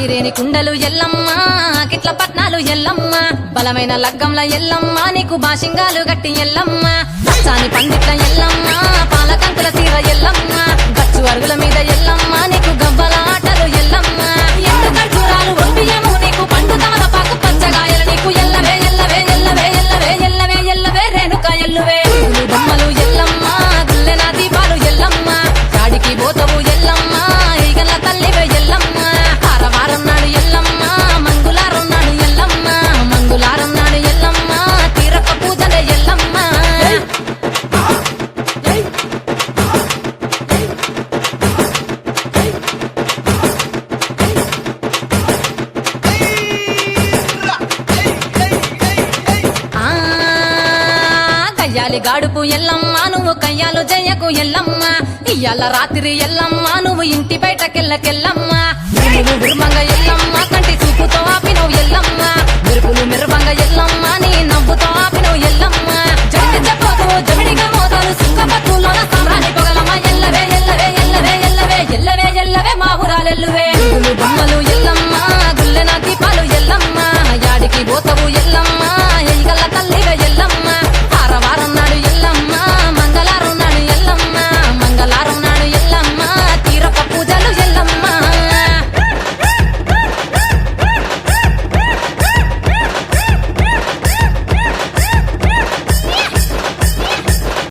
ఐరేని కుండలు ఎల్లమ్మ కిట్ల పట్నాలు ఎల్లమ్మ బలమైన లగ్గంల ఎల్లమ్మ నీకు బాషింగాలు గట్టి ఎల్లమ్మ పచ్చాని పండిట్ల ఎల్లమ్మ పాలకంకుల తీర ఎల్లమ్మ గచ్చు అరుగుల మీద ఎల్లమ్మ నీకు గవ్వల ఆటలు ఎల్లమ్మ ఎండు ఖర్జూరాలు ఒప్పియము నీకు పండు తమలపాకు పచ్చగాయలు నీకు ఎల్లవే ఎల్లవే ఎల్లవే ఎల్లవే ఎల్లవే ఎల్లవే రేణుక ఎల్లువే బొమ్మలు ఎల్లమ్మ గుల్లెన దీపాలు ఎల్లమ్మ కాడికి పోతవు ఎల్లమ్మ ఈగల తల్లివే ఎల్లమ్మ వారం నాడు ఎల్లమ్మ మంగులారం నాడు ఎల్లమ్మ మంగులారం నాడు ఎల్లమ్మ తీరక పూజలే ఎల్లమ్మ కయ్యాలి గాడుపు ఎల్లమ్మ నువ్వు కయ్యాలు జయ్యకు ఎల్లమ్మ ఇయ్యాల రాత్రి ఎల్లమ్మ నువ్వు ఇంటి బయటకెళ్ళకెళ్ళమ్మ విరుమంగ ఎల్లమ్మ కంటి చూపుతో ఆపినవు ఎల్లమ్మ మెరుపులు మెరువంగ ఎల్లమ్మ